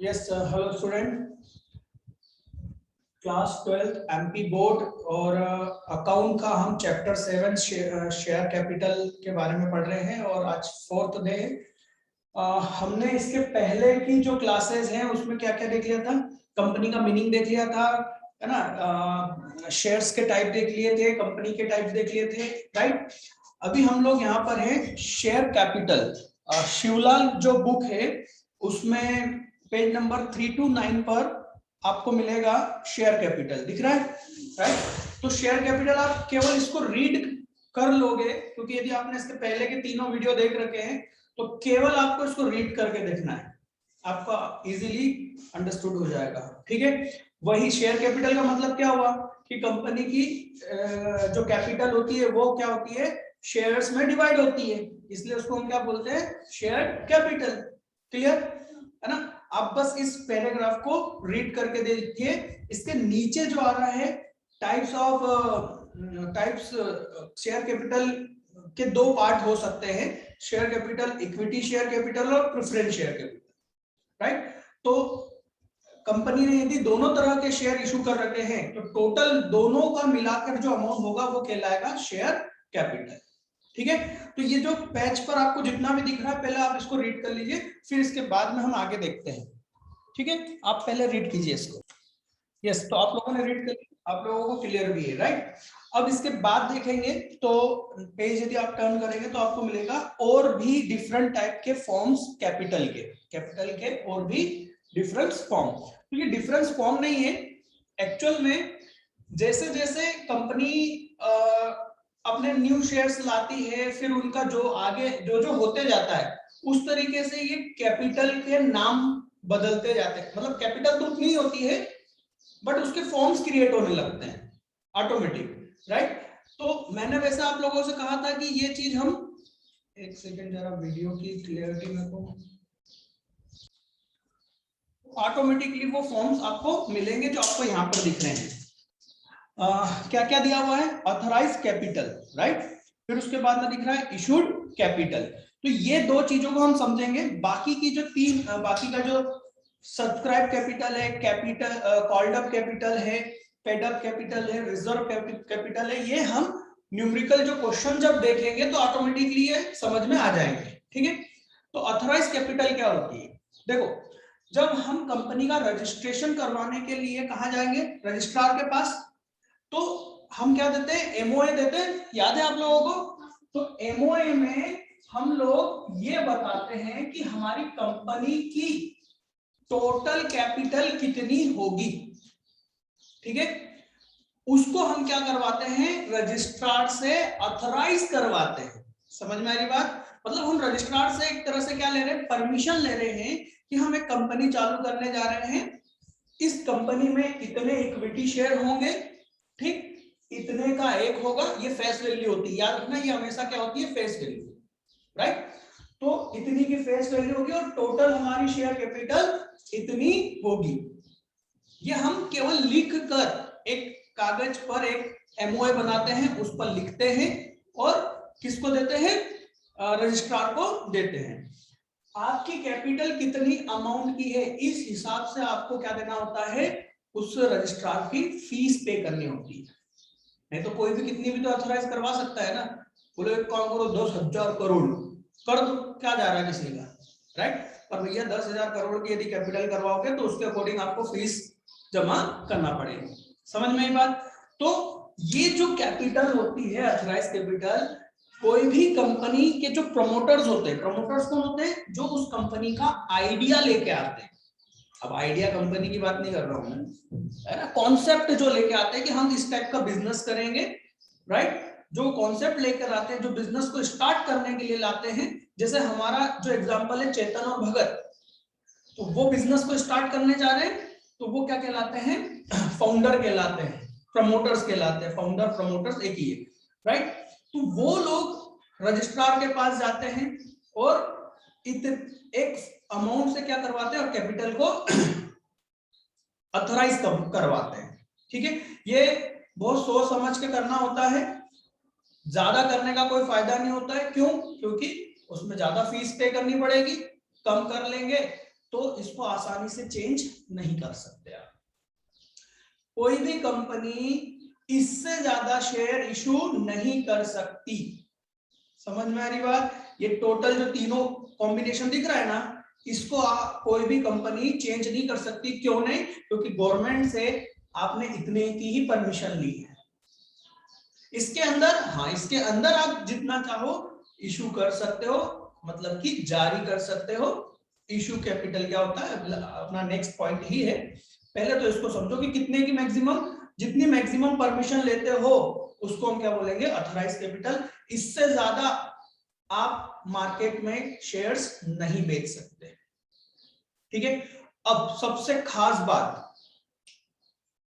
Yes hello student, class 12 MP board और account का हम चैप्टर 7 शेयर कैपिटल के बारे में पढ़ रहे हैं और आज फोर्थ डे। हमने इसके पहले की जो क्लासेस हैं उसमें क्या क्या देख लिया था। कंपनी का मीनिंग देख लिया था, है ना। शेयर्स के टाइप देख लिए थे, कंपनी के टाइप देख लिए थे, राइट। अभी हम लोग यहाँ पर हैं शेयर कैपिटल। शिवलाल जो बुक है उसमें पेज नंबर 329 पर आपको मिलेगा शेयर कैपिटल, दिख रहा है, राइट। तो शेयर कैपिटल आप केवल इसको रीड कर लोगे, क्योंकि यदि आपने इसके पहले के तीनों वीडियो देख रखे हैं तो केवल आपको इसको रीड करके देखना है, आपका इजीली अंडरस्टूड हो जाएगा, ठीक है। वही शेयर कैपिटल का मतलब क्या हुआ कि कंपनी की जो कैपिटल होती है वो क्या होती है, शेयर्स में डिवाइड होती है, इसलिए उसको हम क्या बोलते हैं, शेयर कैपिटल। क्लियर है ना। आप बस इस पैराग्राफ को रीड करके देखिए। इसके नीचे जो आ रहा है टाइप्स शेयर कैपिटल के दो पार्ट हो सकते हैं, share capital, equity share capital और प्रेफरेंस शेयर कैपिटल, राइट। तो कंपनी ने यदि दोनों तरह के शेयर इशू कर रखे हैं तो टोटल दोनों का मिलाकर जो अमाउंट होगा वो कहलाएगा शेयर कैपिटल, ठीक है। तो ये जो पेज पर आपको जितना भी दिख रहा है पहले आप इसको रीड कर लीजिए, फिर इसके बाद में हम आगे देखते हैं, ठीक है। आप पहले रीड कीजिए इसको। यस, तो आप लोगों ने रीड कर लिया, आप लोगों को क्लियर भी है, राइट। अब इसके बाद देखेंगे तो पेज यदि आप टर्न करेंगे तो आपको मिलेगा और भी डिफरेंट टाइप के फॉर्म्स कैपिटल के और भी डिफरेंट फॉर्म। तो ये डिफरेंस फॉर्म नहीं है एक्चुअल में, जैसे जैसे कंपनी अपने न्यू शेयर्स लाती है फिर उनका जो आगे जो जो होते जाता है उस तरीके से ये कैपिटल के नाम बदलते जाते हैं। मतलब कैपिटल तो उतनी होती है बट उसके फॉर्म्स क्रिएट होने लगते हैं ऑटोमेटिक, राइट। तो मैंने वैसे आप लोगों से कहा था कि ये चीज हम, एक सेकेंड जरा वीडियो की क्लियरिटी में को, ऑटोमेटिकली वो फॉर्म्स आपको मिलेंगे जो आपको यहाँ पर दिख रहे हैं। क्या क्या दिया हुआ है, ऑथराइज कैपिटल, राइट। फिर उसके बाद में दिख रहा है इशूड कैपिटल। तो ये दो चीजों को हम समझेंगे। बाकी की जो तीन, बाकी का जो सब्सक्राइब कैपिटल है, कैपिटल कॉल्ड अप कैपिटल है, पेड अप कैपिटल है, रिजर्व कैपिटल है, ये हम न्यूमेरिकल जो क्वेश्चन जब देखेंगे तो ऑटोमेटिकली ये समझ में आ जाएंगे, ठीक है। तो ऑथराइज कैपिटल क्या होती है, देखो, जब हम कंपनी का रजिस्ट्रेशन करवाने के लिए कहां जाएंगे, रजिस्ट्रार के पास, तो हम क्या देते हैं, एमओए देते हैं, याद है आप लोगों को। तो एमओए में हम लोग ये बताते हैं कि हमारी कंपनी की टोटल कैपिटल कितनी होगी, ठीक है। उसको हम क्या करवाते हैं, रजिस्ट्रार से ऑथराइज करवाते हैं। समझ में आ रही बात, मतलब हम रजिस्ट्रार से एक तरह से क्या ले रहे हैं, परमिशन ले रहे हैं कि हम एक कंपनी चालू करने जा रहे हैं, इस कंपनी में इतने इक्विटी शेयर होंगे, ठीक, इतने का एक होगा, ये फेस वैल्यू होती है, याद रखना ये हमेशा क्या होती है, फेस वैल्यू, राइट। तो इतनी की फेस वैल्यू होगी और टोटल हमारी शेयर कैपिटल इतनी होगी। ये हम केवल लिख कर एक कागज पर एक एमओए बनाते हैं, उस पर लिखते हैं और किसको देते हैं, रजिस्ट्रार को देते हैं। आपकी कैपिटल कितनी अमाउंट की है इस हिसाब से आपको क्या देना होता है, उस रजिस्ट्रार की फीस पे करनी होती है। नहीं तो कोई भी कितनी भी तो ऑथराइज करवा सकता है ना, बोले एक काम करो 10,000 करोड़ कर दो, क्या जा रहा है किसी का, राइट। पर भैया 10,000 करोड़ की यदि कैपिटल करवाओगे तो उसके अकॉर्डिंग आपको फीस जमा करना पड़ेगा। समझ में आई बात। तो ये जो कैपिटल होती है ऑथराइज कैपिटल, कोई भी कंपनी के जो प्रमोटर्स होते हैं, प्रमोटर्स कौन होते हैं, जो उस कंपनी का आइडिया लेके आते हैं। अब आइडिया कंपनी की बात नहीं कर रहा हूं मैं, है ना, कॉन्सेप्ट जो लेके आते हैं कि हम इस टाइप का बिजनेस करेंगे, राइट। जो कॉन्सेप्ट लेकर आते हैं, जो बिजनेस को स्टार्ट करने के लिए लाते हैं, जैसे हमारा जो एग्जांपल है चेतन और भगत, तो वो बिजनेस को स्टार्ट करने जा रहे हैं, तो वो क्या कहलाते हैं, फाउंडर कहलाते हैं, प्रमोटर्स कहलाते हैं, फाउंडर प्रमोटर्स एक ही है, राइट। तो वो लोग रजिस्ट्रार के पास जाते हैं और एक अमाउंट से क्या करवाते हैं, और कैपिटल को ऑथराइज करवाते हैं, ठीक है। ये बहुत सोच समझ के करना होता है, ज्यादा करने का कोई फायदा नहीं होता है, क्यों, क्योंकि उसमें ज्यादा फीस पे करनी पड़ेगी, कम कर लेंगे तो इसको आसानी से चेंज नहीं कर सकते आप। कोई भी कंपनी इससे ज्यादा शेयर इशू नहीं कर सकती। समझ में आ रही बात? ये टोटल जो तीनों कॉम्बिनेशन दिख रहा है ना, इसको कोई भी कंपनी चेंज नहीं कर सकती। क्यों नहीं? क्योंकि गवर्नमेंट से आपने इतने की ही परमिशन ली है। इसके अंदर, हाँ, इसके अंदर आप जितना चाहो इशू कर सकते हो, मतलब कि जारी कर सकते हो। इशू कैपिटल क्या होता है अपना नेक्स्ट पॉइंट ही है। पहले तो इसको समझो कि कितने की मैक्सिमम, जितनी मैक्सिमम परमिशन लेते हो उसको हम क्या बोलेंगे? Authorise capital. इससे ज्यादा आप मार्केट में शेयर्स नहीं बेच सकते। ठीक है। अब सबसे खास बात,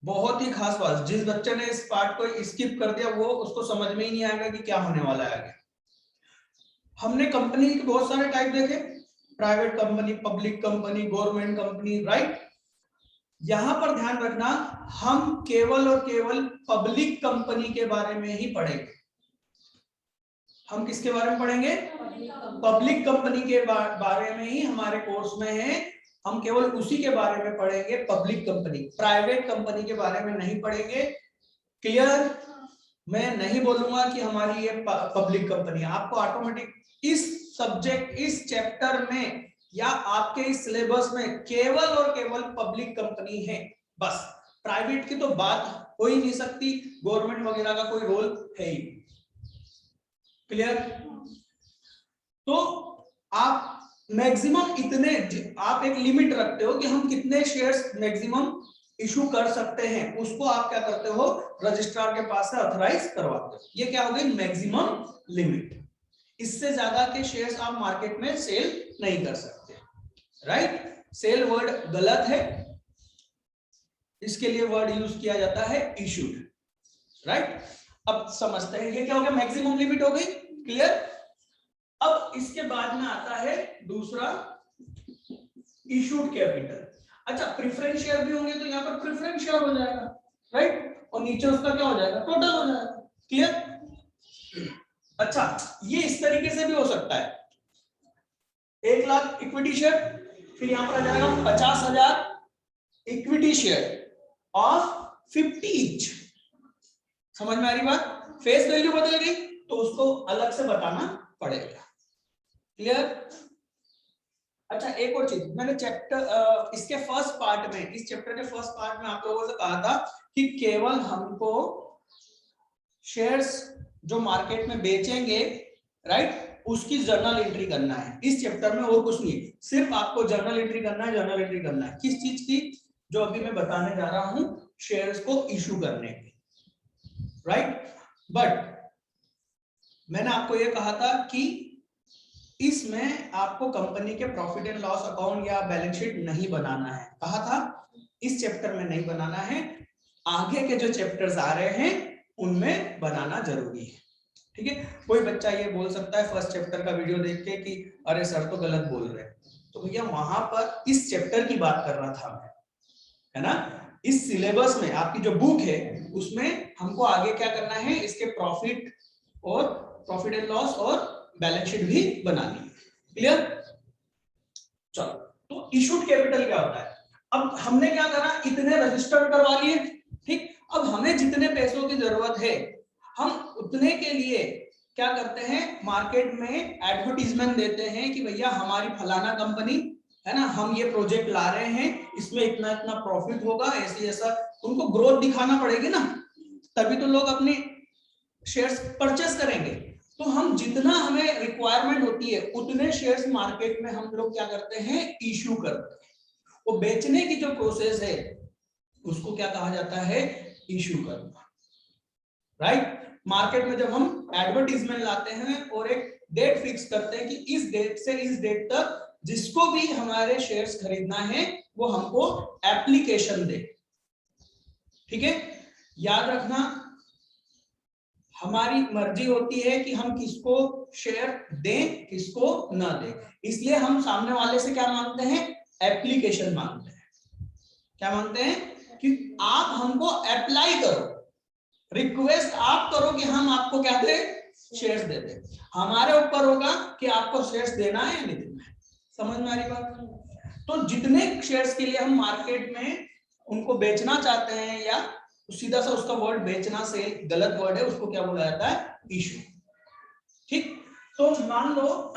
बहुत ही खास बात, जिस बच्चे ने इस पार्ट को स्किप कर दिया वो उसको समझ में ही नहीं आएगा कि क्या होने वाला है आगे। हमने कंपनी के बहुत सारे टाइप देखे, private company, public company, government company, right. यहां पर ध्यान रखना, हम केवल और केवल पब्लिक कंपनी के बारे में ही पढ़ेंगे। हम किसके बारे में पढ़ेंगे? पब्लिक कंपनी के बारे में ही हमारे कोर्स में है। हम केवल उसी के बारे में पढ़ेंगे, पब्लिक कंपनी। प्राइवेट कंपनी के बारे में नहीं पढ़ेंगे। क्लियर? मैं नहीं बोलूंगा कि हमारी ये पब्लिक कंपनी है। आपको ऑटोमेटिक इस सब्जेक्ट, इस चैप्टर में या आपके इस सिलेबस में केवल और केवल पब्लिक कंपनी है बस। प्राइवेट की तो बात हो ही नहीं सकती, गवर्नमेंट वगैरह का कोई रोल है ही। क्लियर? तो आप मैक्सिमम इतने, आप एक लिमिट रखते हो कि हम कितने शेयर्स मैक्सिमम इशू कर सकते हैं, उसको आप क्या करते हो? रजिस्ट्रार के पास से ऑथराइज करवाते हो। ये क्या हो गई? Maximum limit. इससे ज्यादा के शेयर्स आप मार्केट में सेल नहीं कर सकते। राइट? सेल वर्ड गलत है, इसके लिए वर्ड यूज किया जाता है इशूड। राइट? अब समझते हैं ये क्या हो गया? मैक्सिमम लिमिट हो गई। क्लियर? अब इसके बाद में आता है दूसरा, इशूड कैपिटल। अच्छा, प्रेफरेंस शेयर भी होंगे तो यहाँ पर प्रेफरेंस शेयर हो जाएगा, राइट? और नीचे उसका क्या हो जाएगा? टोटल हो जाएगा। क्लियर? अच्छा, ये इस तरीके से भी हो सकता है, 1 लाख इक्विटी शेयर, फिर यहां पर आ जाएगा 50,000 इक्विटी शेयर ऑफ 50 ईच। समझ में आ रही बात? फेस वैल्यू बदल गई तो उसको अलग से बताना पड़ेगा। क्लियर? अच्छा, एक और चीज, मैंने चैप्टर इसके फर्स्ट पार्ट में, इस चैप्टर के फर्स्ट पार्ट में आप लोगों से कहा था कि केवल हमको शेयर्स जो मार्केट में बेचेंगे, राइट, उसकी जर्नल एंट्री करना है। इस चैप्टर में और कुछ नहीं, सिर्फ आपको जर्नल एंट्री करना है। जर्नल एंट्री करना है किस चीज की? जो अभी मैं बताने जा रहा हूं, शेयर्स को इशू करने की, राइट। बट मैंने आपको यह कहा था कि इसमें आपको कंपनी के प्रॉफिट एंड लॉस अकाउंट या बैलेंस शीट नहीं बनाना है। कहा था इस चैप्टर में नहीं बनाना है, आगे के जो चैप्टर्स आ रहे हैं उनमें बनाना जरूरी है। ठीक है? कोई बच्चा ये बोल सकता है फर्स्ट चैप्टर का वीडियो देख के कि अरे सर तो गलत बोल रहे हैं, तो भैया वहां पर इस चैप्टर की बात कर रहा था मैं, है ना। इस सिलेबस में आपकी जो बुक है उसमें हमको आगे क्या करना है, इसके प्रॉफिट और प्रॉफिट एंड लॉस और बैलेंस शीट भी बनानी है। क्लियर? चलो, तो इशूड कैपिटल क्या होता है? अब हमने क्या करा, इतने रजिस्टर करवा लिए, ठीक। अब हमें जितने पैसों की जरूरत है हम उतने के लिए क्या करते हैं, मार्केट में एडवर्टीजमेंट देते हैं कि भैया हमारी फलाना कंपनी है ना, हम ये प्रोजेक्ट ला रहे हैं, इसमें इतना इतना प्रॉफिट होगा, ऐसे ऐसा उनको ग्रोथ दिखाना पड़ेगी ना, तभी तो लोग अपने शेयर्स परचेस करेंगे। तो हम जितना हमें रिक्वायरमेंट होती है उतने शेयर्स मार्केट में हम लोग क्या करते हैं, इशू करते हैं। वो बेचने की जो प्रोसेस है उसको क्या कहा जाता है, इशू करना, राइट। मार्केट में जब हम एडवर्टीजमेंट लाते हैं और एक डेट फिक्स करते हैं कि इस डेट से इस डेट तक जिसको भी हमारे शेयर्स खरीदना है वो हमको एप्लीकेशन दे। ठीक है? याद रखना, हमारी मर्जी होती है कि हम किसको शेयर दें किसको ना दें, इसलिए हम सामने वाले से क्या मांगते हैं, एप्लीकेशन मांगते हैं। क्या मांगते हैं कि आप हमको अप्लाई करो, रिक्वेस्ट आप करो कि हम आपको क्या दें, शेयर्स दे दें। हमारे ऊपर होगा कि आपको शेयर्स देना है या नहीं देना है। समझ में आ रही बात? तो जितने शेयर्स के लिए हम मार्केट में उनको बेचना चाहते हैं, या सीधा सा उसका वर्ड बेचना से गलत वर्ड है, उसको क्या बोला जाता है? इशू। ठीक, तो मान लो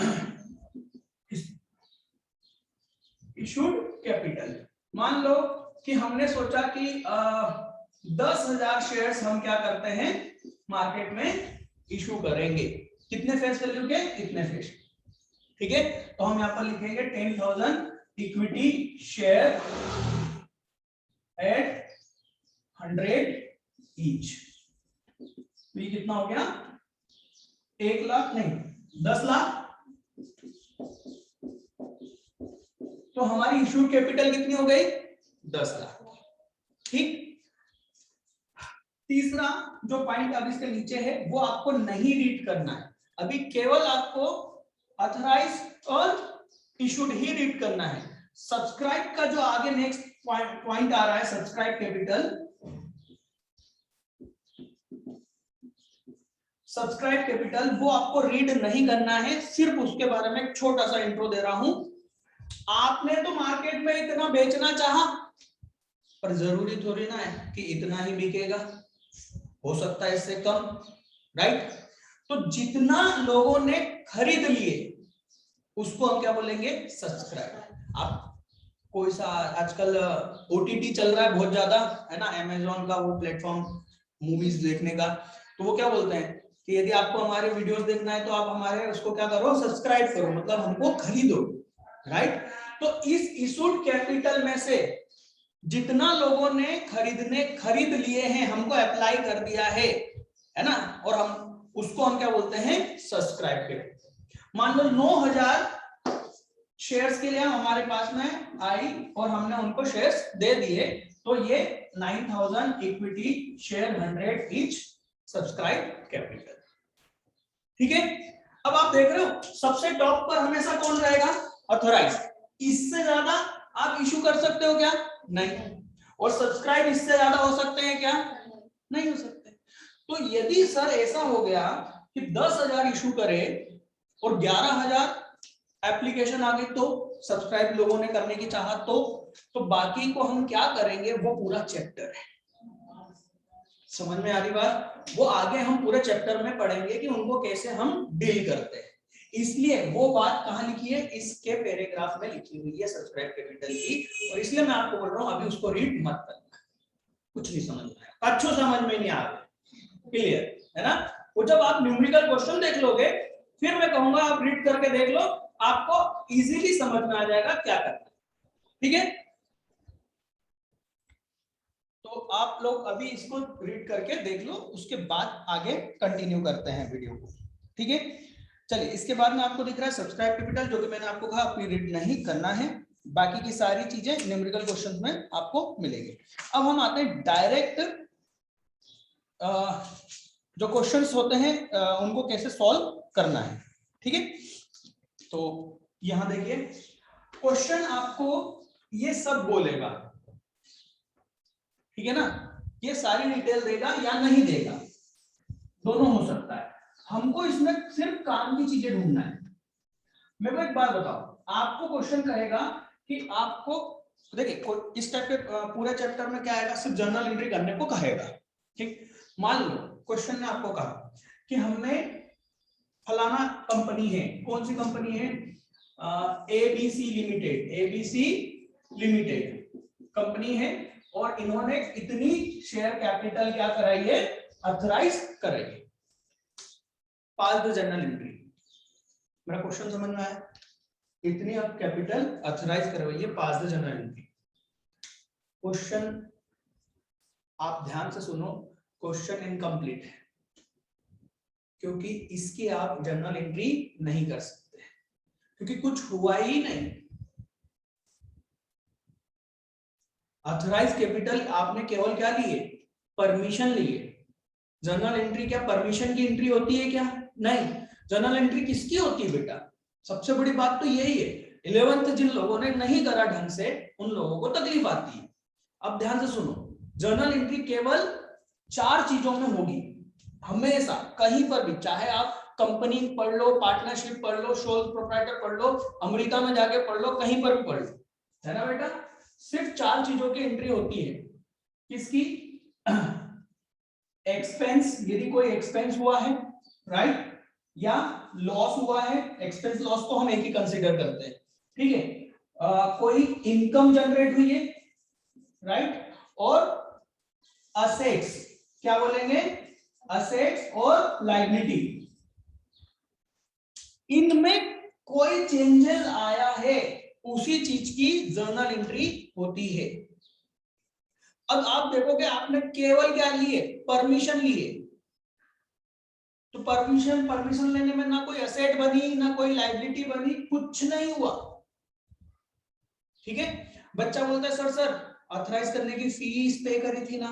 इशूड कैपिटल, मान लो कि हमने सोचा कि 10,000 शेयर्स हम क्या करते हैं मार्केट में इशू करेंगे। कितने फेस वैल्यू के? इतने फेस। ठीक है, तो हम यहां पर लिखेंगे 10,000 इक्विटी शेयर एट 100 ईच। तो ये कितना हो गया? 1 लाख नहीं, 10 लाख। तो हमारी इशू कैपिटल कितनी हो गई? 10 लाख। ठीक, तीसरा जो पॉइंट अब इसके नीचे है वो आपको नहीं रीड करना है, अभी केवल आपको ऑथराइज और इशूड ही रीड करना है। सब्सक्राइब का जो आगे नेक्स्ट पॉइंट आ रहा है, सब्सक्राइब कैपिटल, सब्सक्राइब कैपिटल वो आपको रीड नहीं करना है, सिर्फ उसके बारे में एक छोटा सा इंट्रो दे रहा हूं। आपने तो मार्केट में इतना बेचना चाहा, पर जरूरी थोड़ी ना है कि इतना ही बिकेगा, हो सकता है इससे कम, राइट? तो जितना लोगों ने खरीद लिए उसको हम क्या बोलेंगे? सब्सक्राइब। आप कोई सा आजकल ओटीटी चल रहा है बहुत ज्यादा, है ना, अमेज़न का वो प्लेटफॉर्म मूवीज देखने का, तो वो क्या बोलते हैं कि यदि आपको हमारे वीडियोस देखना है तो आप हमारे उसको क्या करो? सब्सक्राइब करो, मतलब हमको खरीदो, राइट? तो इस इशूड कैपिटल में से जितना लोगों ने खरीद लिए हैं, हमको अप्लाई कर दिया है ना, और हम उसको हम क्या बोलते हैं? Subscribe capital. मान लो 9,000 शेयर्स के लिए हमारे पास में आई और हमने उनको शेयर्स दे दिए, तो ये 9,000 equity share 100 each subscribe capital. ठीक है, अब आप देख रहे हो सबसे टॉप पर हमेशा कौन रहेगा? ऑथराइज। इससे ज्यादा आप इशू कर सकते हो क्या? नहीं। और सब्सक्राइब इससे ज्यादा हो सकते हैं क्या? नहीं हो सकते। तो यदि सर ऐसा हो गया कि 10,000 इशू करे और 11,000 एप्लीकेशन आ गई, तो सब्सक्राइब लोगों ने करने की चाहा, तो बाकी को हम क्या करेंगे? वो पूरा चैप्टर है, समझ में आ रही बात? वो आगे हम पूरे चैप्टर में पढ़ेंगे कि उनको कैसे हम डील करते हैं। इसलिए वो बात कहां लिखी है? इसके पैराग्राफ में लिखी हुई है सब्सक्राइब कैपिटल की, और इसलिए मैं आपको बोल रहा हूं अभी उसको रीड मत करना, कुछ नहीं समझ में आया, अच्छो समझ में नहीं आ रहा, क्लियर है ना? वो जब आप न्यूमेरिकल क्वेश्चन देख लोगे फिर मैं कहूंगा आप रीड करके देख लो, आपको इजीली समझ में आ जाएगा क्या करना है। ठीक है, तो आप लोग अभी इसको रीड करके देख लो, उसके बाद आगे कंटिन्यू करते हैं वीडियो को। ठीक है, चलिए, इसके बाद में आपको दिख रहा है सब्सक्राइब कैपिटल, जो कि मैंने आपको कहा आपको रीड नहीं करना है, बाकी की सारी चीजें न्यूमेरिकल क्वेश्चंस में आपको मिलेगी। अब हम आते हैं डायरेक्ट जो क्वेश्चंस होते हैं उनको कैसे सॉल्व करना है। ठीक है, तो यहां देखिए क्वेश्चन आपको ये सब बोलेगा, ठीक है ना, ये सारी डिटेल देगा या नहीं देगा, दोनों हो सकता है। हमको इसमें सिर्फ काम की चीजें ढूंढना है। मेरे को एक बात बताओ, आपको क्वेश्चन कहेगा कि आपको देखिए इस टाइप के पूरे चैप्टर में क्या आएगा? सिर्फ जर्नल एंट्री करने को कहेगा। ठीक, मान लो क्वेश्चन ने आपको कहा कि हमने फलाना कंपनी है, कौन सी कंपनी है? एबीसी लिमिटेड कंपनी है, और इन्होंने इतनी शेयर कैपिटल क्या कराई है? ऑथराइज कराई है। Pass the journal entry. मेरा क्वेश्चन समझ में आया? इतनी अब कैपिटल ऑथराइज करवाइए, पास द जर्नल एंट्री। क्वेश्चन आप ध्यान से सुनो, क्वेश्चन इनकम्प्लीट है, क्योंकि इसकी आप जर्नल एंट्री नहीं कर सकते, क्योंकि कुछ हुआ ही नहीं। ऑथराइज कैपिटल आपने केवल क्या लिए? परमिशन लिए। जर्नल एंट्री क्या परमिशन की एंट्री होती है क्या? नहीं। जर्नल एंट्री किसकी होती है बेटा? सबसे बड़ी बात तो यही है, 11th जिन लोगों ने नहीं करा ढंग से उन लोगों को तकलीफ आती है। अब ध्यान से सुनो, जर्नल एंट्री केवल 4 चीजों में होगी हमेशा, कहीं पर भी, चाहे आप कंपनी पढ़ लो, पार्टनरशिप पढ़ लो, सोल प्रोप्राइटर पढ़ लो, अमेरिका में जाके पढ़ लो, कहीं पर भी पढ़ लो, है ना बेटा। सिर्फ 4 चीजों की एंट्री होती है, किसकी? एक्सपेंस, यदि कोई एक्सपेंस हुआ है, राइट, या लॉस हुआ है, एक्सपेंस लॉस तो हम एक ही कंसीडर करते हैं, ठीक है। कोई इनकम जनरेट हुई है, राइट, और असेट्स, क्या बोलेंगे, असेट्स और लायबिलिटी, इनमें कोई चेंजेस आया है, उसी चीज की जर्नल एंट्री होती है। अब आप देखोगे आपने केवल क्या लिए, परमिशन लिए, तो परमिशन लेने में ना कोई एसेट बनी ना कोई लायबिलिटी बनी, कुछ नहीं हुआ, ठीक है। बच्चा बोलता है सर ऑथराइज करने की फीस पे करी थी ना,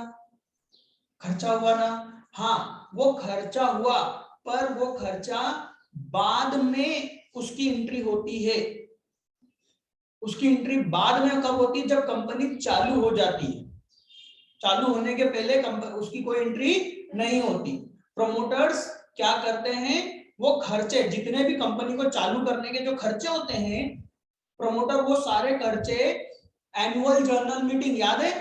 खर्चा हुआ ना, हाँ वो खर्चा हुआ, पर वो खर्चा बाद में उसकी एंट्री होती है। उसकी एंट्री बाद में कब होती है? जब कंपनी चालू हो जाती है। चालू होने के पहले उसकी कोई एंट्री नहीं होती। प्रोमोटर्स क्या करते हैं, वो खर्चे जितने भी कंपनी को चालू करने के जो खर्चे होते हैं, प्रमोटर वो सारे खर्चे एनुअल जर्नल मीटिंग, याद है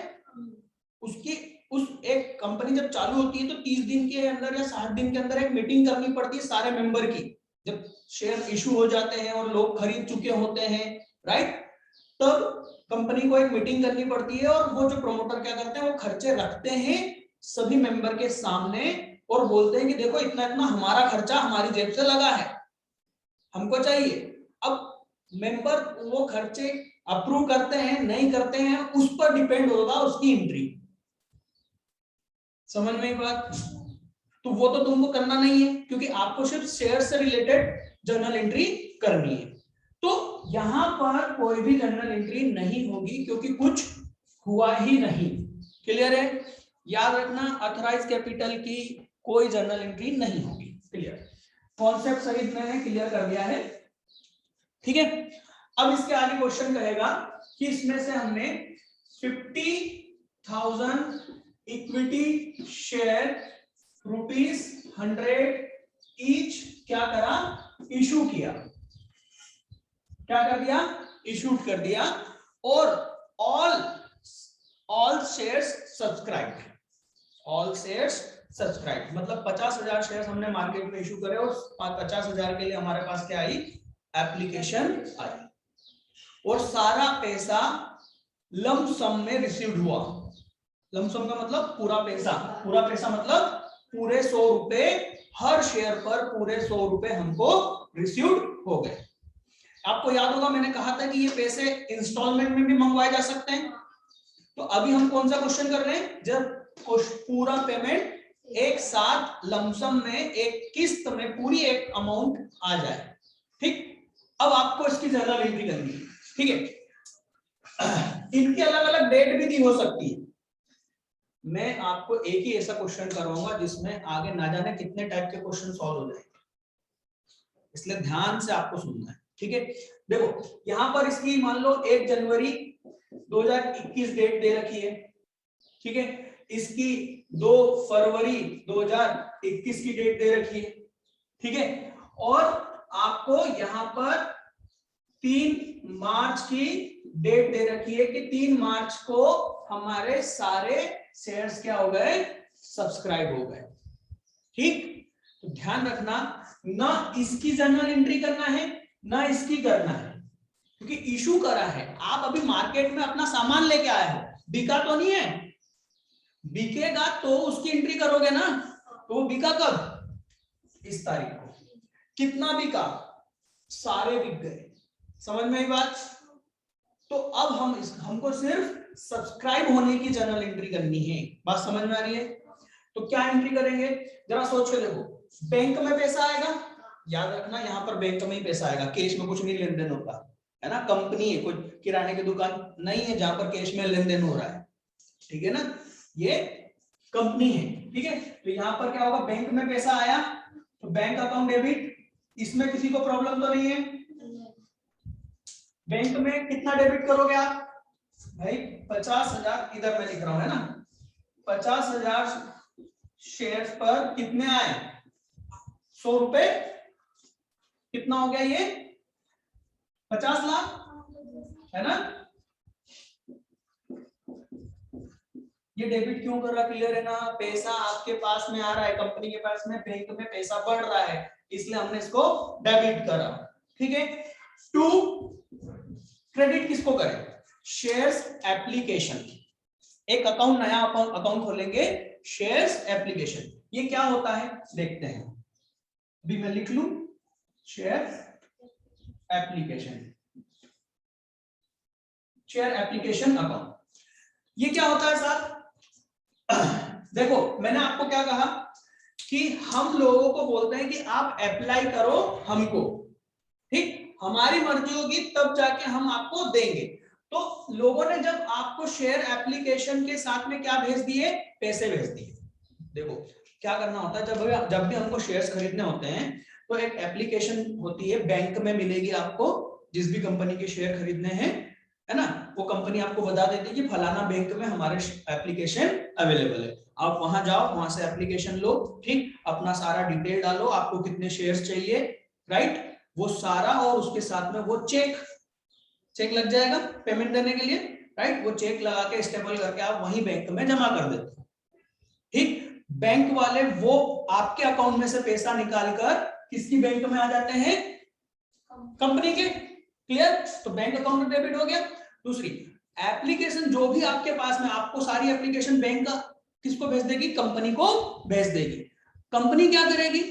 उसकी, उस एक कंपनी जब चालू होती है तो 30 दिन के अंदर या 60 दिन के अंदर एक मीटिंग करनी पड़ती है सारे मेंबर की, जब शेयर इशू हो जाते हैं और लोग खरीद चुके होते हैं, राइट, तब कंपनी को एक मीटिंग करनी पड़ती है और वो जो प्रमोटर क्या करते हैं, वो खर्चे रखते हैं सभी मेंबर के सामने और बोलते हैं कि देखो इतना इतना हमारा खर्चा हमारी जेब से लगा है, हमको चाहिए। अब मेंबर वो खर्चे अप्रूव करते हैं नहीं करते हैं, उस पर डिपेंड होगा उसकी एंट्री। समझ में बात? तो वो तो तुमको करना नहीं है, क्योंकि आपको सिर्फ शेयर से रिलेटेड जर्नल एंट्री करनी है। तो यहां पर कोई भी जर्नल एंट्री नहीं होगी, क्योंकि कुछ हुआ ही नहीं। क्लियर है? याद रखना, ऑथराइज कैपिटल की कोई जर्नल एंट्री नहीं होगी। क्लियर? कॉन्सेप्ट सहित मैंने क्लियर कर दिया है, ठीक है। अब इसके आगे क्वेश्चन कहेगा कि इसमें से हमने 50,000 इक्विटी शेयर ₹100 ईच क्या करा, इशू किया। क्या कर दिया? इशूड कर दिया। और all shares subscribe, all shares subscribe मतलब 50,000 शेयर्स हमने मार्केट में इशू करे और 50,000 के लिए हमारे पास क्या आई, एप्लीकेशन आई, और सारा पैसा लंप सम में रिसीव्ड हुआ। लंप सम का मतलब पूरा पैसा, पूरा पैसा मतलब पूरे 100 रुपए हर शेयर पर, पूरे 100 रुपए हमको रिसीव्ड हो गए। आपको याद होगा मैंने कहा था कि ये पैसे इंस्टॉलमेंट में भी मंगवाए जा सकते हैं। तो अभी हम कौन सा क्वेश्चन कर रहे हैं, जब पूरा पेमेंट एक साथ लमसम में एक किस्त में पूरी एक अमाउंट आ जाए, ठीक। अब आपको इसकी जर्नल एंट्री करनी है, ठीक है। इनकी अलग अलग डेट भी दी हो सकती है। मैं आपको एक ही ऐसा क्वेश्चन करवाऊंगा जिसमें आगे ना जाने कितने टाइप के क्वेश्चन सॉल्व हो जाएंगे, इसलिए ध्यान से आपको सुनना है, ठीक है। देखो यहां पर इसकी मान लो 1 जनवरी 2021 डेट दे रखी है, ठीक है। इसकी 2 फरवरी 2021 की डेट दे रखी है, ठीक है। और आपको यहां पर 3 मार्च की डेट दे रखी है कि 3 मार्च को हमारे सारे शेयर्स क्या हो गए, सब्सक्राइब हो गए, ठीक। तो ध्यान रखना, ना इसकी जर्नल एंट्री करना है ना इसकी करना है, क्योंकि इशू करा है। आप अभी मार्केट में अपना सामान लेके आए हो, बिका तो नहीं है, बिकेगा तो उसकी एंट्री करोगे ना। तो वो बिका कब, इस तारीख को। कितना बिका, सारे बिक गए। समझ में आई बात? तो अब हमको सिर्फ सब्सक्राइब होने की जर्नल एंट्री करनी है। बात समझ में आ रही है? तो क्या एंट्री करेंगे, जरा सोच के देखो। बैंक में पैसा आएगा, याद रखना यहां पर बैंक में ही पैसा आएगा, कैश में कुछ नहीं लेन देन होता है ना। कंपनी है, कोई किराने की दुकान नहीं है जहां पर कैश में लेन देन हो रहा है, ठीक है ना। ये कंपनी है, ठीक है। तो यहां पर क्या होगा, बैंक में पैसा आया तो बैंक अकाउंट डेबिट, इसमें किसी को प्रॉब्लम तो नहीं है। बैंक में कितना डेबिट करोगे आप भाई, 50,000 इधर मैं लिख रहा हूं, है ना। 50,000 शेयर्स पर कितने आए, 100 रुपए, कितना हो गया ये, 50 लाख, है ना। ये डेबिट क्यों कर रहा, क्लियर है ना? पैसा आपके पास में आ रहा है, कंपनी के पास में, बैंक में पैसा बढ़ रहा है, इसलिए हमने इसको डेबिट करा, ठीक है। टू, क्रेडिट किसको करें? Shares application. एक अकाउंट, नया अकाउंट खोलेंगे, शेयर्स एप्लीकेशन। ये क्या होता है देखते हैं, अभी मैं लिख लूं, shares application, share application account. ये क्या होता है साहब? देखो मैंने आपको क्या कहा कि हम लोगों को बोलते हैं कि आप अप्लाई करो हमको, ठीक, हमारी मर्जी होगी तब जाके हम आपको देंगे। तो लोगों ने जब आपको शेयर एप्लीकेशन के साथ में क्या भेज दिए, पैसे भेज दिए। देखो क्या करना होता है, जब भी हमको शेयर्स खरीदने होते हैं तो एक एप्लीकेशन होती है, बैंक में मिलेगी आपको, जिस भी कंपनी के शेयर खरीदने हैं, है ना, वो कंपनी आपको बता देती है कि फलाना बैंक में हमारे एप्लीकेशन अवेलेबल है। आप वहां जाओ, वहां से एप्लीकेशन लो, ठीक, अपना सारा डिटेल डालो, आपको कितने शेयर्स चाहिए, राइट, वो सारा, और उसके साथ में वो चेक लग जाएगा पेमेंट देने के लिए, राइट, वो चेक लगा के स्टेबल करके आप वहीं बैंक में जमा कर देते हो, ठीक। बैंक वाले वो आपके अकाउंट में से पैसा निकालकर किसकी बैंक में आ जाते हैं, कंपनी के, क्लियर? तो बैंक अकाउंट में डेबिट हो गया। दूसरी एप्लीकेशन जो भी आपके पास में, आपको सारी एप्लीकेशन बैंक का किसको भेज देगी, कंपनी को भेज देगी। कंपनी क्या करेगी,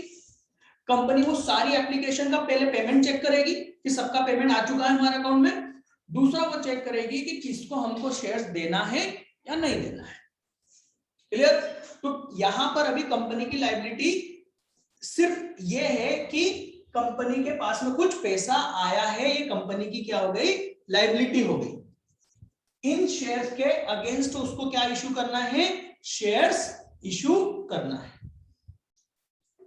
कंपनी वो सारी एप्लीकेशन का पहले पेमेंट चेक करेगी कि सबका पेमेंट आ चुका है हमारे अकाउंट में। दूसरा वो चेक करेगी कि किसको हमको शेयर्स देना है या नहीं देना है, क्लियर? तो यहां पर अभी कंपनी की लायबिलिटी सिर्फ ये है कि कंपनी के पास में कुछ पैसा आया है, ये कंपनी की क्या हो गई, लायबिलिटी हो गई। इन शेयर्स के अगेंस्ट उसको क्या इशू करना है, शेयर्स इशू करना है।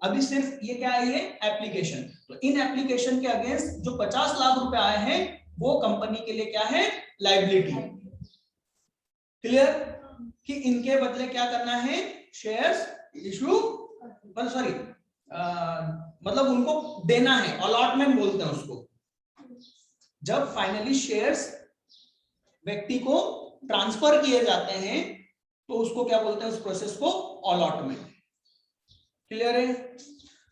अभी सिर्फ ये क्या है, ये एप्लीकेशन। तो इन एप्लीकेशन के अगेंस्ट जो 50 लाख रुपए आए हैं वो कंपनी के लिए क्या है, लायबिलिटी, क्लियर? कि इनके बदले क्या करना है, शेयर्स इशू, सॉरी, मतलब उनको देना है, अलॉटमेंट बोलते हैं उसको। जब फाइनली शेयर्स व्यक्ति को ट्रांसफर किए जाते हैं तो उसको क्या बोलते हैं, उस प्रोसेस को अलॉटमेंट, क्लियर है?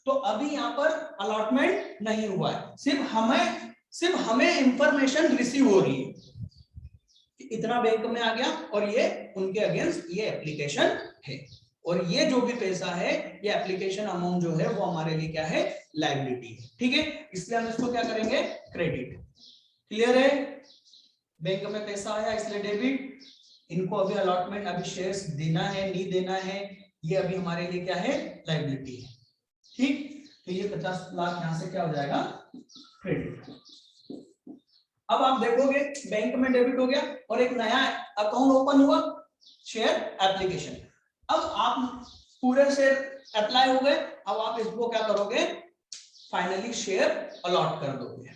तो अभी यहां पर अलॉटमेंट नहीं हुआ है, सिर्फ हमें इंफॉर्मेशन रिसीव हो रही है कि इतना बैंक में आ गया और ये उनके अगेंस्ट ये एप्लीकेशन है, और ये जो भी पैसा है, ये एप्लीकेशन अमाउंट जो है वो हमारे लिए क्या है, लायबिलिटी है, ठीक है। इसलिए हम इसको क्या करेंगे, क्रेडिट, क्लियर है? बैंक में पैसा आया इसलिए डेबिट, इनको अभी अलॉटमेंट, अभी शेयर्स देना है नहीं देना है, ये अभी हमारे लिए क्या है, लायबिलिटी है, ठीक। तो ये 50 लाख यहां से क्या हो जाएगा, क्रेडिट। अब आप देखोगे बैंक में डेबिट हो गया और एक नया अकाउंट ओपन हुआ, शेयर एप्लीकेशन। अब आप पूरे शेयर अप्लाई हो गए, अब आप इसको क्या करोगे, फाइनली शेयर अलॉट कर दोगे,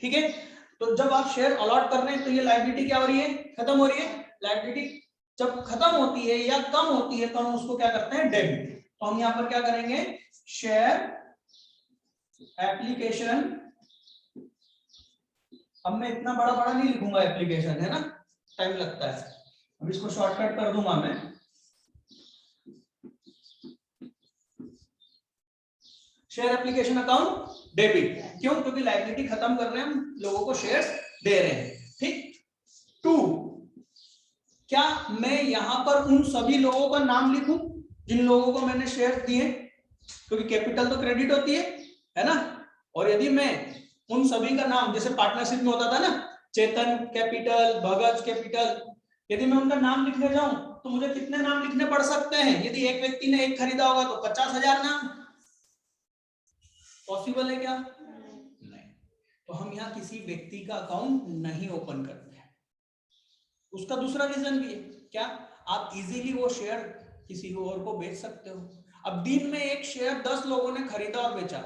ठीक है। तो जब आप शेयर अलॉट कर रहे हैं तो ये लायबिलिटी क्या हो रही है, खत्म हो रही है। लायबिलिटी जब खत्म होती है या कम होती है तो हम उसको क्या करते हैं, डेबिट। तो हम यहां पर क्या करेंगे, शेयर एप्लीकेशन, अब मैं इतना बड़ा बड़ा नहीं लिखूंगा, एप्लीकेशन है ना, टाइम लगता है, अब इसको शॉर्टकट कर दूंगा मैं, शेयर एप्लीकेशन अकाउंट डेबिट। क्यों, क्योंकि लायबिलिटी खत्म कर रहे हैं, हम लोगों को शेयर्स दे रहे हैं, ठीक। टू, क्या मैं यहां पर उन सभी लोगों का नाम लिखूं जिन लोगों को मैंने शेयर दिए, क्योंकि कैपिटल तो क्रेडिट होती है ना, और यदि मैं उन सभी का नाम, जैसे पार्टनरशिप में होता था ना, चेतन कैपिटल, भगत कैपिटल, यदि मैं उनका नाम लिखने जाऊं तो मुझे कितने नाम लिखने पड़ सकते हैं? यदि एक व्यक्ति ने एक खरीदा होगा तो 50,000 नाम, पॉसिबल है क्या? नहीं। तो हम यहाँ किसी व्यक्ति का अकाउंट नहीं ओपन करते हैं। उसका दूसरा रीजन भी है, क्या, आप इजीली वो शेयर किसी और को बेच सकते हो। अब दिन में एक शेयर 10 लोगों ने खरीदा और बेचा,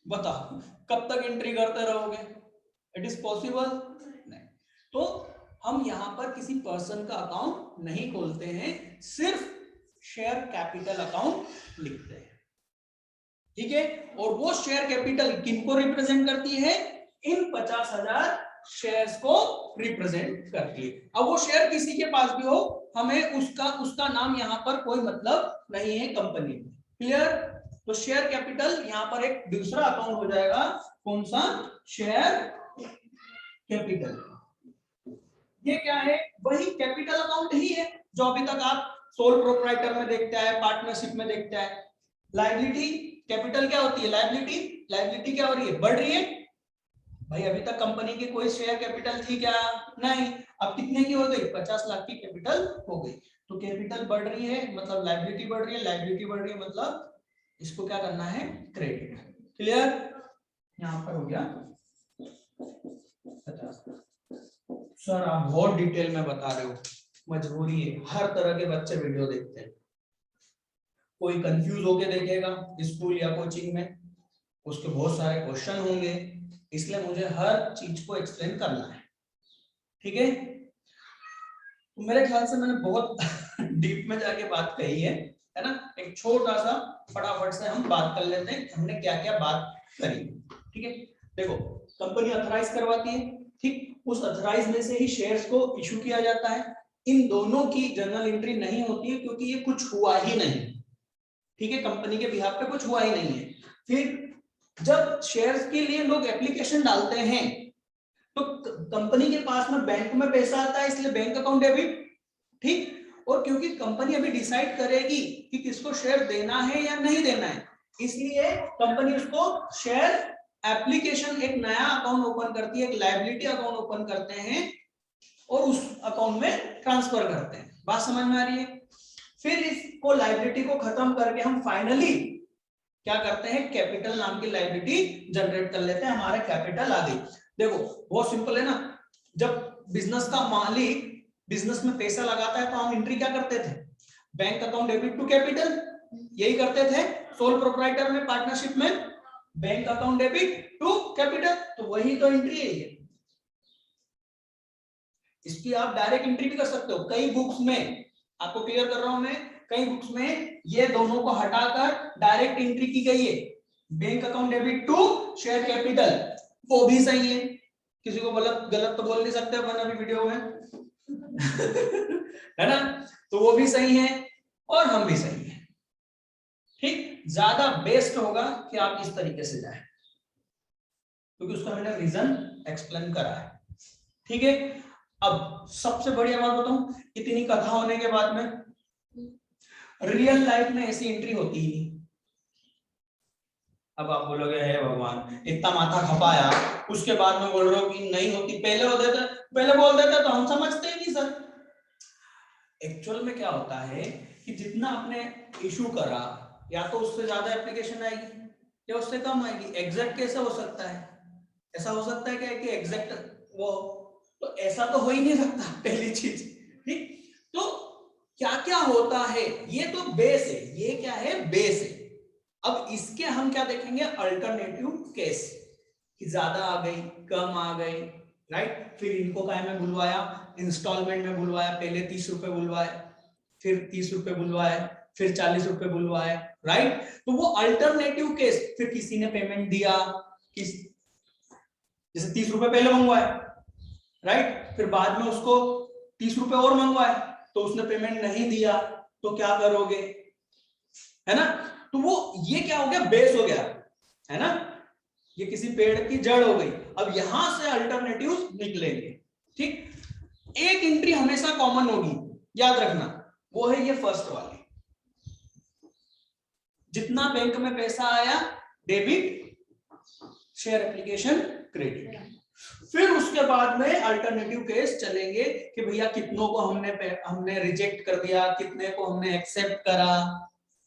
बताओ कब तक एंट्री करते रहोगे? इट इज पॉसिबल नहीं। तो हम यहां पर किसी पर्सन का अकाउंट नहीं खोलते हैं, सिर्फ शेयर कैपिटल अकाउंट लिखते हैं, ठीक है। और वो शेयर कैपिटल किनको रिप्रेजेंट करती है, इन 50,000 शेयर्स को रिप्रेजेंट करती है। अब वो शेयर किसी के पास भी हो, हमें उसका नाम यहाँ पर कोई मतलब नहीं है कंपनी में। क्लियर? तो शेयर कैपिटल यहाँ पर एक दूसरा अकाउंट हो जाएगा, कौन सा? Share capital. ये क्या है? वही कैपिटल अकाउंट ही है जो अभी तक आप सोल प्रोप्राइटर में देखते हैं, पार्टनरशिप में देखते हैं। लायबिलिटी, कैपिटल क्या होती है? लायबिलिटी। लायबिलिटी क्या हो रही है? बढ़ रही है। भाई अभी तक कंपनी की कोई शेयर कैपिटल थी क्या? नहीं। अब कितने की हो गई? 50 लाख की कैपिटल हो गई। तो कैपिटल बढ़ रही है मतलब लायबिलिटी बढ़ रही है, लायबिलिटी बढ़ रही है मतलब इसको क्या करना है? क्रेडिट। क्लियर? यहां पर हो गया 50। सर आप बहुत डिटेल में बता रहे हो, मजबूरी है, हर तरह के बच्चे वीडियो देखते हैं। कोई कंफ्यूज होके देखेगा स्कूल या कोचिंग में, उसके बहुत सारे क्वेश्चन होंगे, इसलिए मुझे हर चीज को एक्सप्लेन करना है। ठीक है? तो मेरे ख्याल से मैंने बहुत डीप में जाके बात कही है ना? एक छोटा सा फटाफट से हम बात कर लेते हैं हमने क्या क्या बात करी। ठीक है? देखो, कंपनी ऑथराइज करवाती है, ठीक? उस ऑथराइज में से ही शेयर्स को इशू किया जाता है। इन दोनों की जर्नल एंट्री नहीं होती है क्योंकि ये कुछ हुआ ही नहीं। ठीक है? कंपनी के बिहाफ पे कुछ हुआ ही नहीं है। फिर जब शेयर्स के लिए लोग एप्लीकेशन डालते हैं तो कंपनी के पास में बैंक में पैसा आता है, इसलिए बैंक अकाउंट डेबिट। ठीक? और क्योंकि कंपनी अभी डिसाइड करेगी कि किसको शेयर देना है या नहीं देना है, इसलिए कंपनी उसको शेयर एप्लीकेशन, एक नया अकाउंट ओपन करती है, एक लायबिलिटी अकाउंट ओपन करते हैं और उस अकाउंट में ट्रांसफर करते हैं। बात समझ में आ रही है? फिर इसको लायबिलिटी को खत्म करके हम फाइनली क्या करते हैं? कैपिटल नाम की लायबिलिटी जनरेट कर लेते हैं, हमारे कैपिटल आ गई। देखो बहुत सिंपल है ना, जब बिजनेस का मालिक बिजनेस में पैसा लगाता है तो हम एंट्री क्या करते थे? Bank account debit to capital, यही करते थे सोल प्रोप्राइटर में, पार्टनरशिप में, bank account debit to capital. तो वही तो एंट्री है ये। इसकी आप डायरेक्ट एंट्री भी कर सकते हो। कई बुक्स में, आपको क्लियर कर रहा हूं मैं, कई बुक्स में ये दोनों को हटाकर डायरेक्ट एंट्री की गई है, bank account debit to share capital. वो भी सही है, किसी को गलत तो बोल नहीं सकते अपन अभी वीडियो में है ना? तो वो भी सही है और हम भी सही है। ठीक? ज्यादा बेस्ट होगा कि आप इस तरीके से जाएं क्योंकि उसका मैंने रीजन एक्सप्लेन करा है। ठीक है? अब सबसे बढ़िया बात बताऊं, इतनी कथा होने के बाद में रियल लाइफ में ऐसी एंट्री होती ही नहीं। अब आप बोलोगे हे भगवान, इतना माथा खपाया, उसके बाद में बोल रहे हो कि नहीं होती। पहले बोल देते तो हम समझते ही नहीं सर। एक्चुअल में क्या होता है कि जितना आपने इशू करा, या तो उससे ज्यादा एप्लीकेशन आएगी या उससे कम आएगी। एग्जैक्ट कैसे हो सकता है? ऐसा हो सकता है क्या कि एग्जैक्ट वो, तो ऐसा तो हो ही नहीं सकता, पहली चीज। ठीक? तो क्या क्या होता है, ये तो बेस है, ये क्या है? बेस है। अब इसके हम क्या देखेंगे? अल्टरनेटिव केस, कि ज्यादा आ गई, कम आ गई, राइट? फिर इनको काय में बुलवाया? इंस्टॉलमेंट में बुलवाया। पहले 30 रुपए बुलवाए, फिर 30 रुपए बुलवाए, फिर 40 रुपए बुलवाए, राइट? तो वो अल्टरनेटिव केस, फिर किसी ने पेमेंट दिया, जैसे 30 रुपए पहले मंगवाए, राइट? फिर बाद में उसको 30 रुपए और मंगवाए तो उसने पेमेंट नहीं दिया, तो क्या करोगे? है ना? तो वो ये क्या हो गया? बेस हो गया, है ना? ये किसी पेड़ की जड़ हो गई। अब यहां से अल्टरनेटिव्स निकलेंगे। ठीक? एक एंट्री हमेशा कॉमन होगी, याद रखना, वो है ये फर्स्ट वाली। जितना बैंक में पैसा आया डेबिट, शेयर एप्लीकेशन क्रेडिट। फिर उसके बाद में अल्टरनेटिव केस चलेंगे कि भैया कितनों को हमने रिजेक्ट कर दिया, कितने को हमने एक्सेप्ट करा।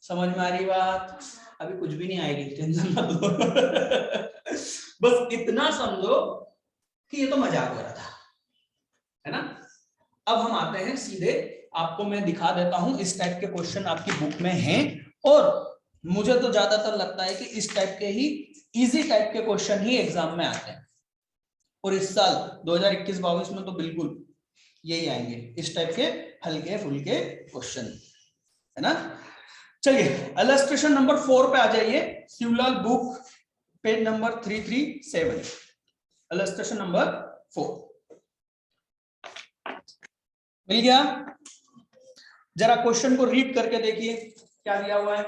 समझ में आ रही बात? अभी कुछ भी नहीं आएगी, टेंशन मत लो बस इतना समझो कि ये तो मजाक हो रहा था, है ना? अब हम आते हैं सीधे, आपको मैं दिखा देता हूं, इस टाइप के क्वेश्चन आपकी बुक में हैं और मुझे तो ज्यादातर लगता है कि इस टाइप के ही इजी टाइप के क्वेश्चन ही एग्जाम में आते हैं। और इस साल 2021-22 में तो बिल्कुल यही आएंगे, इस टाइप के हल्के फुल्के क्वेश्चन, है ना? चलिए इलस्ट्रेशन नंबर 4 पे आ जाइए, Shivlal book page number 337, illustration number मिल गया? जरा क्वेश्चन को रीड करके देखिए क्या दिया हुआ है।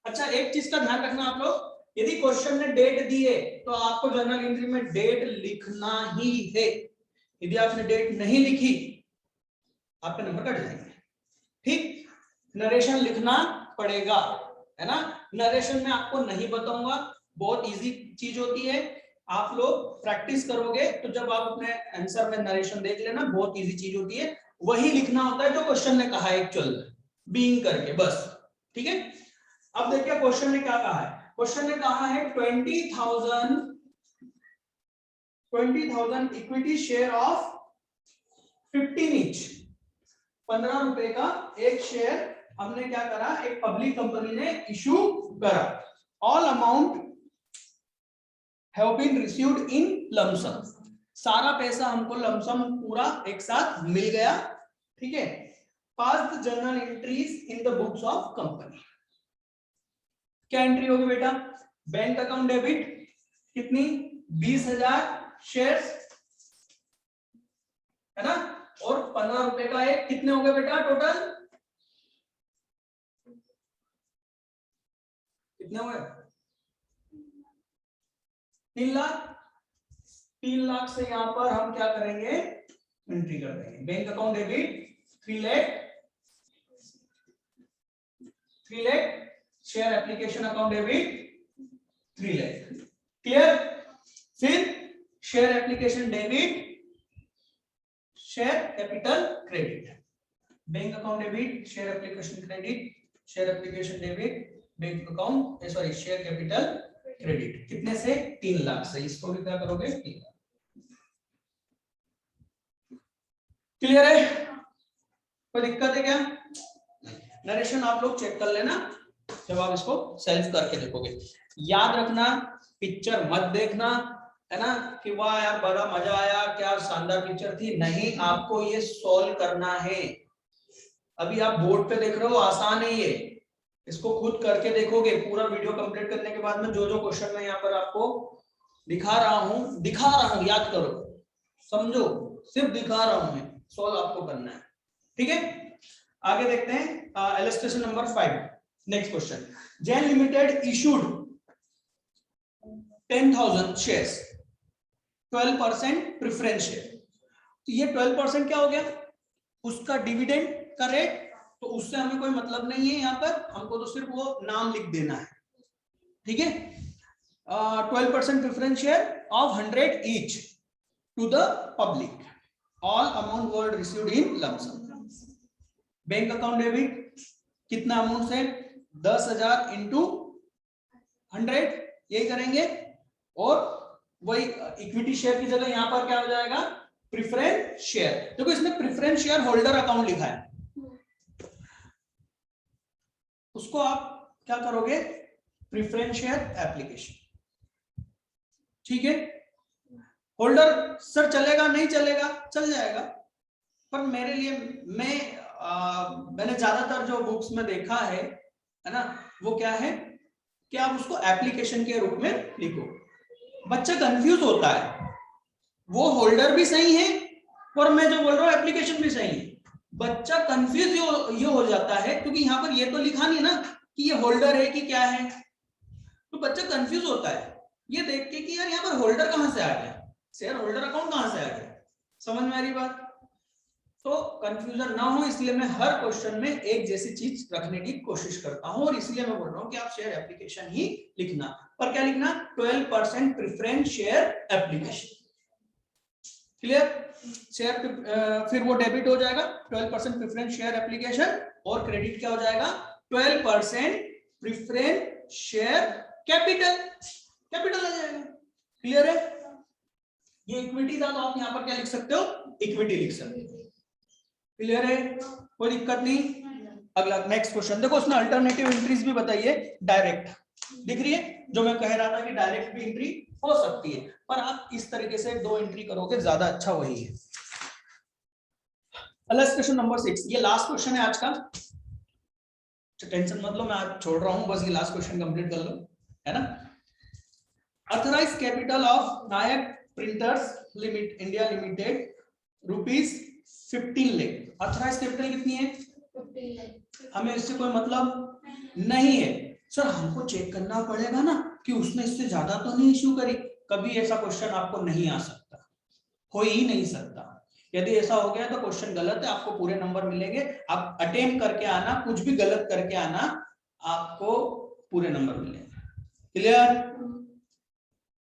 अच्छा, एक चीज का ध्यान रखना आप लोग, यदि क्वेश्चन ने डेट दी है तो आपको जर्नल एंट्री में डेट लिखना ही है। यदि आपने डेट नहीं लिखी आपके नंबर कट जाएंगे। ठीक, नरेशन लिखना पड़ेगा, है ना। नरेशन में आपको नहीं बताऊंगा, बहुत इजी चीज होती है, आप लोग प्रैक्टिस करोगे तो जब आप अपने आंसर में नरेशन देख लेना, बहुत इजी चीज होती है। वही लिखना होता है जो क्वेश्चन ने कहा है एक्चुअल बीइंग करके, बस। ठीक है, अब देखिए क्वेश्चन ने क्या कहा है। क्वेश्चन ने कहा है 20,000 इक्विटी शेयर ऑफ 15 ईच, 15 रुपए का एक शेयर हमने क्या करा, एक पब्लिक कंपनी ने इशू करा। All amount have been received in lump sum, सारा पैसा हमको लमसम पूरा एक साथ मिल गया। ठीक है, pass the journal entries in the books of company. क्या एंट्री होगी बेटा? बैंक अकाउंट डेबिट कितनी, 20,000 शेयर्स, है ना, और 15 रुपए का एक, कितने हो गए बेटा टोटल, कितने हो गए? 3 लाख। 3 लाख से यहां पर हम क्या करेंगे, एंट्री कर देंगे। Bank account debit 3 lakh, share application account debit 3 lakh. Clear? फिर share application debit, share capital credit, bank account debit, share application credit, share application debit, bank account sorry share capital credit, कितने से? 3 लाख से। इसको भी क्या करोगे, 3 लाख। क्लियर है? कोई दिक्कत है क्या? नरेशन आप लोग चेक कर लेना जब आप इसको सेल्फ करके देखोगे। याद रखना, पिक्चर मत देखना, है ना, कि वाह यार बड़ा मजा आया, क्या शानदार पिक्चर थी। नहीं, आपको ये सॉल्व करना है। अभी आप बोर्ड पे देख रहे हो, आसान है ये, इसको खुद करके देखोगे। पूरा वीडियो कंप्लीट करने के बाद में जो जो क्वेश्चन मैं यहाँ पर आपको दिखा रहा हूँ, याद करो, समझो, सिर्फ दिखा रहा हूं मैं, सॉल्व आपको करना है। ठीक है, आगे देखते हैं illustration number 5। Next question, Jain limited issued 10,000 shares, 12% preference share. तो ये 12% क्या हो गया, उसका डिविडेंड का रेट, तो उससे हमें कोई मतलब नहीं है, यहाँ पर हमको तो सिर्फ वो नाम लिख देना है। ठीक है, 12% preference share of 100 each to the public, all amount were received in lump sum. Bank account debit कितना अमाउंट से, 10,000 इंटू 100, यही करेंगे। और वही इक्विटी शेयर की जगह यहां पर क्या हो जाएगा, प्रेफरेंस शेयर। देखो इसमें प्रेफरेंस शेयर होल्डर अकाउंट लिखा है, उसको आप क्या करोगे, प्रेफरेंस शेयर एप्लीकेशन। ठीक है, होल्डर सर चलेगा नहीं चलेगा, चल जाएगा, पर मेरे लिए मैंने ज्यादातर जो बुक्स में देखा है ना, वो क्या है कि आप उसको एप्लीकेशन के रूप में लिखो। बच्चा कंफ्यूज होता है, वो होल्डर भी सही है और मैं जो बोल रहा हूँ एप्लीकेशन भी सही है। बच्चा कंफ्यूज ये हो जाता है क्योंकि यहाँ पर ये तो लिखा नहीं ना कि ये होल्डर है कि क्या है, तो बच्चा कंफ्यूज होता है ये देख के कि यार यहाँ पर होल्डर कहाँ से आ गया, शेयर होल्डर अकाउंट कहाँ से आ गया। समझ में आ रही बात? तो कंफ्यूजन ना हो इसलिए मैं हर क्वेश्चन में एक जैसी चीज रखने की कोशिश करता हूं, और इसलिए मैं बोल रहा हूं कि आप शेयर एप्लीकेशन ही लिखना। पर क्या लिखना, 12% preference share application. Clear? Share फिर वो डेबिट हो जाएगा 12% प्रेफरेंस शेयर एप्लीकेशन, और क्रेडिट क्या हो जाएगा, 12% प्रेफरेंस शेयर कैपिटल, कैपिटल आ जाएगा। क्लियर है? ये इक्विटी था तो आप यहाँ पर क्या लिख सकते हो, इक्विटी लिख सकते हो। क्लियर है? कोई दिक्कत नहीं। अगला नेक्स्ट क्वेश्चन देखो, उसने अल्टरनेटिव एंट्रीज भी बताइए, डायरेक्ट दिख रही है, जो मैं कह रहा था कि डायरेक्ट भी एंट्री हो सकती है, पर आप इस तरीके से 2 एंट्री करोगे ज्यादा अच्छा वही है। क्वेश्चन नंबर 6, ये लास्ट क्वेश्चन है आज का, टेंशन मत लो, मैं आज छोड़ रहा हूं, बस ये लास्ट क्वेश्चन कंप्लीट कर लो, है ना। Authorise capital of Nayak printers limit India limited ₹15 lakh. Authorise capital कितनी है? 15 लाख। हमें इससे कोई मतलब नहीं है सर, हमको चेक करना पड़ेगा ना कि उसने इससे ज्यादा तो नहीं इश्यू करी। कभी ऐसा क्वेश्चन आपको नहीं आ सकता, हो ही नहीं सकता। यदि ऐसा हो गया तो क्वेश्चन गलत है, आपको पूरे नंबर मिलेंगे। आप अटेम्प्ट करके आना, कुछ भी गलत करके आना, आपको पूरे नंबर मिलेंगे। क्लियर?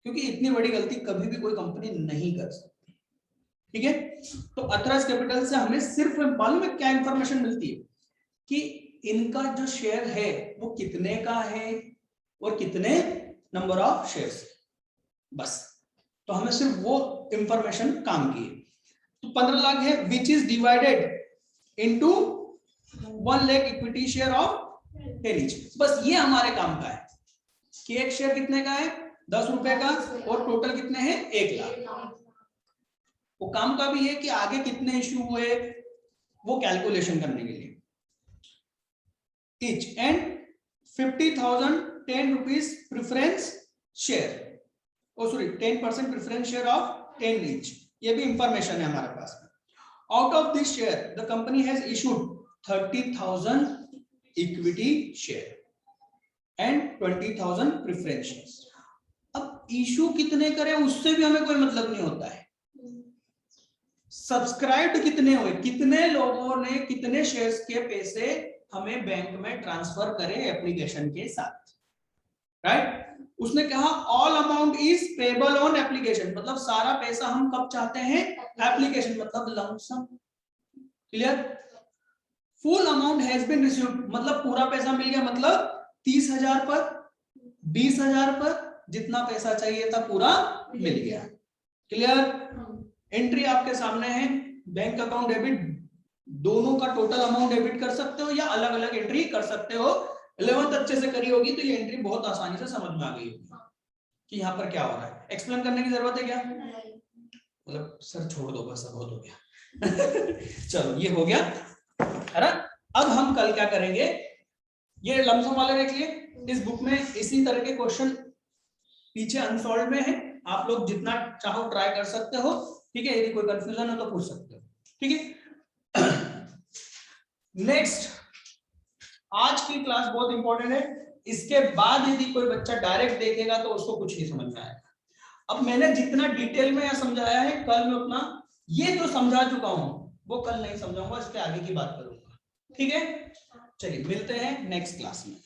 क्योंकि इतनी बड़ी गलती कभी भी कोई कंपनी नहीं कर सकती। ठीक है, तो ऑथराइज कैपिटल से हमें सिर्फ मालूम है क्या इंफॉर्मेशन मिलती है कि इनका जो शेयर है वो कितने का है और कितने नंबर ऑफ शेयर्स, बस। तो हमें सिर्फ वो इंफॉर्मेशन काम की है। तो 15 लाख है which is divided into 1 lakh equity share of 10 each. बस ये हमारे काम का है कि एक शेयर कितने का है, 10 रुपए का, और टोटल कितने हैं, 1 लाख। वो काम का भी है कि आगे कितने इश्यू हुए वो कैलकुलेशन करने के लिए। Each and 50,000 10 rupees preference share, oh sorry 10% preference share of 10 each. ये भी इंफॉर्मेशन है हमारे पास में। Out of this share the company has issued 30,000 equity share and 20,000 preference shares. अब इशू कितने करें उससे भी हमें कोई मतलब नहीं होता है, सब्सक्राइब्ड कितने हुए, कितने लोगों ने कितने शेयर्स के पैसे हमें बैंक में ट्रांसफर करें एप्लीकेशन के साथ, राइट? उसने कहा all amount is payable on application, मतलब सारा पैसा हम कब चाहते हैं, एप्लीकेशन, मतलब lump sum. Clear? Full amount has been received, मतलब पूरा पैसा मिल गया, मतलब 30,000 पर, 20,000 पर, जितना पैसा चाहिए था पूरा मिल गया। क्लियर? एंट्री आपके सामने है, बैंक अकाउंट डेबिट, दोनों का टोटल अमाउंट डेबिट कर सकते हो या अलग अलग एंट्री कर सकते हो। 11th अच्छे से करी होगी तो ये एंट्री बहुत आसानी से समझ में आ गई होगी कि यहाँ पर क्या हो रहा है। एक्सप्लेन करने की जरूरत है क्या? मतलब सर छोड़ दो बस, बहुत हो गया। चलो ये हो गया है ना। अब हम कल क्या करेंगे, ये लमसम वाले देख लिए, इस बुक में इसी तरह के क्वेश्चन पीछे अनसॉल्व में है, आप लोग जितना चाहो ट्राई कर सकते हो। ठीक है, यदि कोई कंफ्यूजन हो तो पूछ सकते हो। ठीक है, नेक्स्ट आज की क्लास बहुत इंपॉर्टेंट है, इसके बाद यदि कोई बच्चा डायरेक्ट देखेगा तो उसको कुछ नहीं समझ में आएगा। अब मैंने जितना डिटेल में यहां समझाया है, कल मैं अपना ये जो समझा चुका हूं वो कल नहीं समझाऊंगा, इसके आगे की बात करूंगा। ठीक है, चलिए मिलते हैं नेक्स्ट क्लास में।